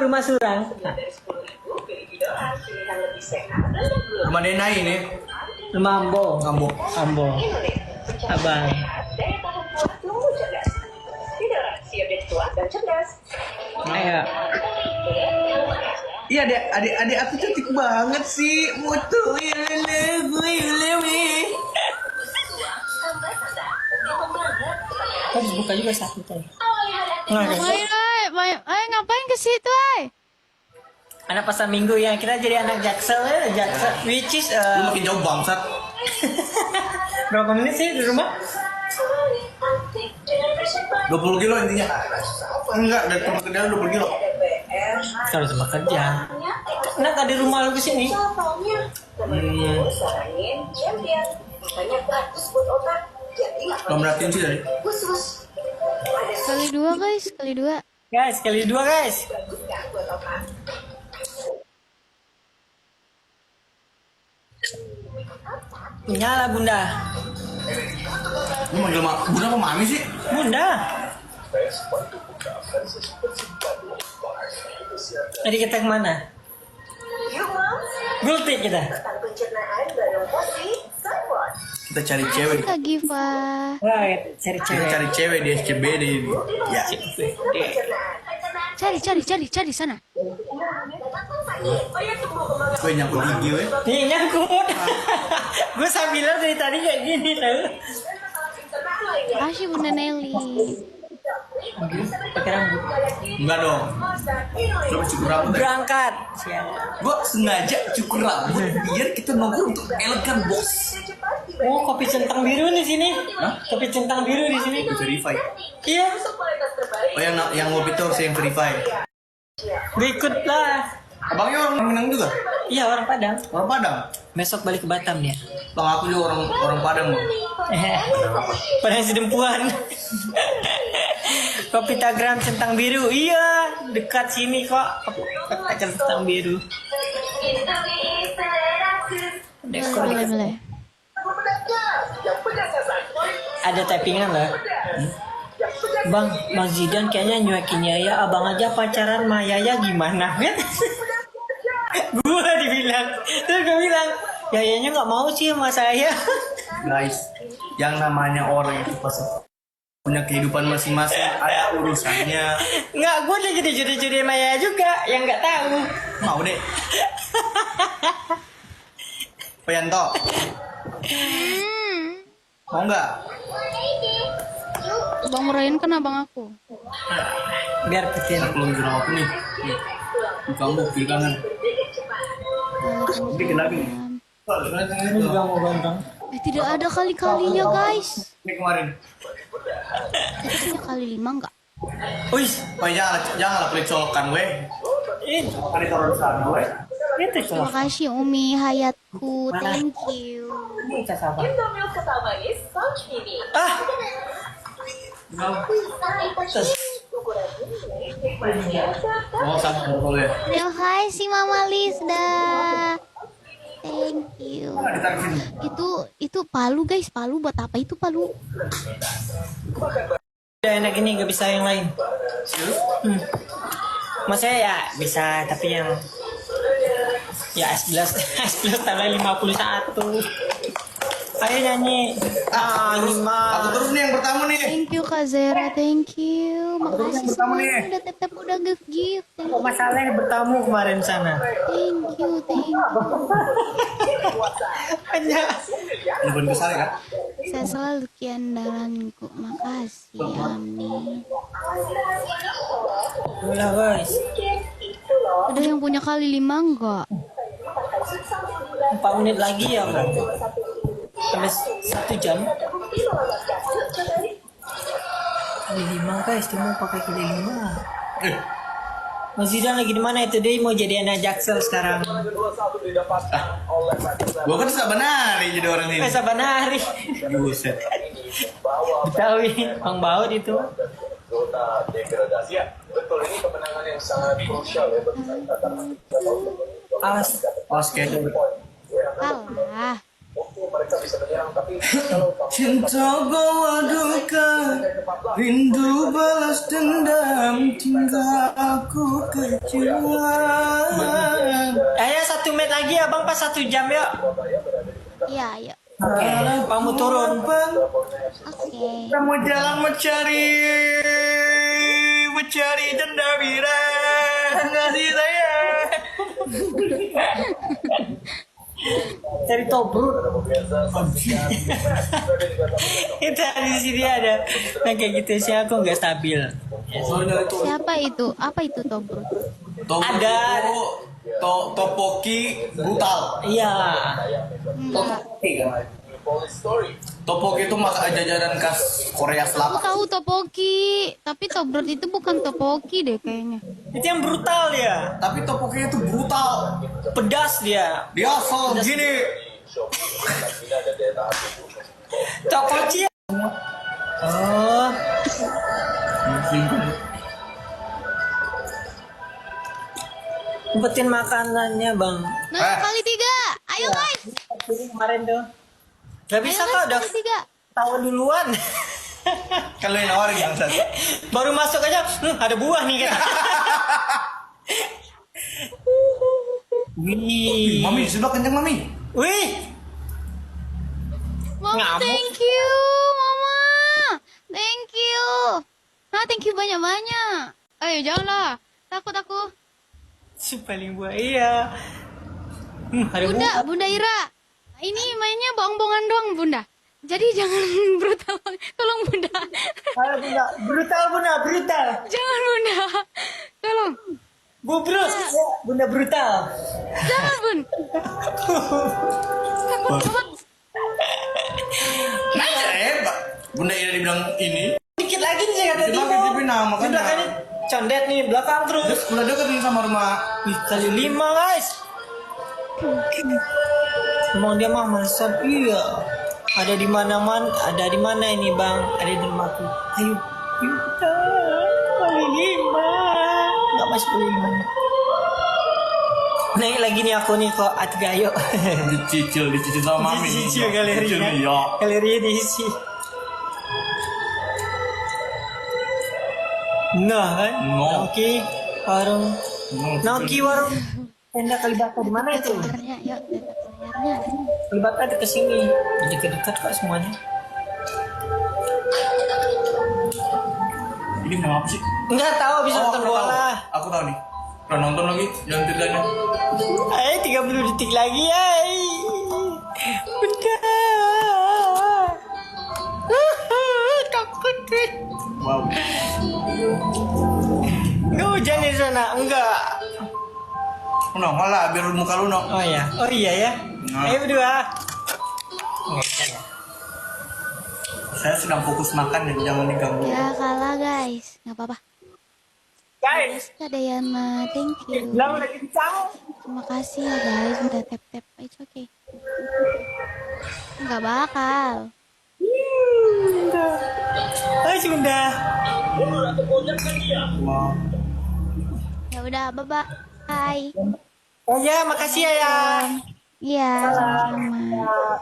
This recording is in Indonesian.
rumah Surang. Rumah Denai ini. Rumah Ambo. Ambo. Ambo. Abang. Ayo. Iya adik aku cantik banget sih. Mutu. Harus buka juga satu tadi. Ngapain, ay? Ngapain ke situ, ay? Anak pasar minggu ya, kita jadi anak Jaksel ya, Jaksel, which is Lu makin jauh bangsat. berapa menit sih di rumah? 20 kilo intinya. Enggak, dari tempat kerja 20 kilo. Kalau sama kerja. Enak di rumah lu kesini. Kalau merhatiin sih dari. Kali dua, guys. Kali dua. Guys, kali dua guys. Nyala bunda. Lu manggil bunda apa mami sih? Bunda. Tadi kita kemana? Gultik kita. Kita cari cewek. Kak Giva. Right, cari Kita cewek. cari cewek di SCBD ini. Ya. Cari sana. Gue nyangkut gigi weh. Nih nyangkut. Gue sambilan dari tadi kayak gini tau. Makasih Bunda Nelly. Pakai rambut. Enggak dong. Coba cukur rambut. Berangkat. Gue sengaja cukur rambut biar kita nongkrong untuk elegan bos. Oh, kopi centang biru di sini. Hah? Kopi centang biru di sini. Verify. Iya. Oh yang ngopi tuh harus yang verify. Berikut lah. Abangnya orang Minang juga? Iya, orang Padang. Orang Padang? Besok balik ke Batam ya. Bang aku juga orang Padang bang. Padang Sidempuan. Kopi Tagram centang biru. Iya, dekat sini kok. Kopi Tagram centang biru. Boleh. Ada tappingan lah. Bang Zidan kayaknya nyuekin Yaya. Abang aja pacaran sama Yaya gimana? Gua dibilang. Terus gue bilang, Yayanya gak mau sih sama saya. Guys, yang namanya orang itu pasti punya kehidupan masing-masing, ada urusannya. Nggak, gue udah jadi judi-judi sama Yaya juga. Yang gak tahu. Mau deh. Payanto, mau nggak? Bang Ryan kan abang aku. Biar kecil. Aku lagi aku nih. Bukan bukti kangen. Bikin lagi. Ini juga mau ganteng. Tidak ada kali-kalinya, guys. Ini kemarin. Ada kali 5 enggak? Wih, janganlah pelit colokan weh. Ini Ada taruh sana weh. itu Terima coba. kasih Umi Hayatku. Thank you. Ini cas apa? Ah, tas. Oh, satu boleh. Terima kasih Mama Lisda. Thank you. Itu palu, guys. Palu buat apa itu palu? Udah enak ini, gak bisa yang lain. Maksudnya ya bisa, tapi yang ya S11 tambah 51. Ayo nyanyi. Aku terus nih yang pertama nih. Thank you Kak Zera. Thank you. Makasih pertama semuanya nih. udah tap udah gift. Thank Kok you. masalahnya bertamu kemarin sana? Thank you. Hanya Bukan kesal kan? Saya selalu kiandalanku. Makasih. Amin. udah guys. Ada yang punya kali 5 enggak? 4 menit lagi ya berarti. Sampai 1 jam. Kali 5 guys, dia mau pakai kali 5. Mas Zidan lagi di mana itu? Dia mau jadi anak Jaksel sekarang. Gua kan sabanari jadi orang ini. Sabanari. Buset. Betawi, Bang Baut itu. Zona degradasi ya, betul ini kemenangan yang sangat krusial ya bagi kita karena kita tahu Awas. Pas kayak itu. Kalah. tak bisa menyerang, tapi kalau kamu Cinta bawa duka, rindu balas dendam, tinggal aku kecewa. Ayo 1 menit lagi abang pas 1 jam yuk. Iya, ayo. Oke, abang mau turun. Oke. Kamu jalan mencari Jendawira, ngasih saya. Cari tobrut. biasa Itu di sini ada. Nah kayak gitu sih aku nggak stabil. Soalnya itu Siapa itu? Apa itu Tobrut? Ada. Topoki brutal. Iya. Enggak. police story. Topoki itu masak jajanan khas Korea Aku Selatan. tahu topoki, tapi Tobrut itu bukan topoki deh kayaknya. Itu yang brutal ya. Tapi topoki itu brutal. Pedas dia. Dia asal gini. Tokoci. Oh. Umpetin makanannya bang. Nah, kali 3. Ayo guys. Ini kemarin tuh. Gak bisa Ayo kok guys, udah kali 3. tahu duluan. Kalau yang nawarin yang satu. Baru masuk aja, ada buah nih kata. Wih. Mami, sudah kencang Mami. Wih. Mama, Ngamuk. thank you, Mama. Thank you. Nah, thank you banyak-banyak. Ayo, janganlah. Takut aku. Si paling buah iya. Ada Bunda, buah. Bunda Ira. Ini mainnya bohong-bohongan doang, Bunda. Jadi jangan brutal. Tolong, Bunda. Ayo bunda, brutal bunda, brutal. Jangan, Bunda. Tolong. Bubrus, ya, bunda brutal. Jangan, Bun. Takut banget. Nanya hebat. Bunda Ira dibilang ini. Dikit lagi nih ada Dikit di lagi, tapi nah, makanya. Di belakang ini condet nih, belakang Dia terus. sekolah dekat nih sama rumah. Wih, kali 5 guys. Emang dia mah malesan. Iya. Ada di mana-mana, ada di mana ini bang? Ada di rumahku. Ayo, kita kali 5. Nggak masuk kali 5 nya. Naik lagi nih aku nih kok Atgayo. Dicicil sama Mami. Cicil galerinya. Iya. Galerinya diisi. Nah kan? No. Noki warung. Noki warung. Tenda Kalibata di mana itu? Layarnya, yuk, dekat layarnya. Kalibata dekat sini. Dekat-dekat kok semuanya. Ini mau apa sih? Enggak tahu bisa nonton aku tahu. bola. Aku tahu nih. Udah nonton lagi yang ceritanya. Ayo 30 detik lagi ay. Udah. Takut deh. Wow. Enggak hujan di sana, enggak. No, malah biar muka lu no. Oh iya, oh iya ya. Nah. Ayo berdua. Enggak ya. Saya sedang fokus makan ya, jangan diganggu. Ya, kalah guys. Nggak apa-apa. Guys, Ada Yana, thank you. bilang lagi kencang. Terima kasih ya guys, udah tap-tap. It's okay. Nggak bakal. Ayo sudah. Wow. Ya udah, bye-bye. Oh ya, makasih ya. Iya, sama-sama.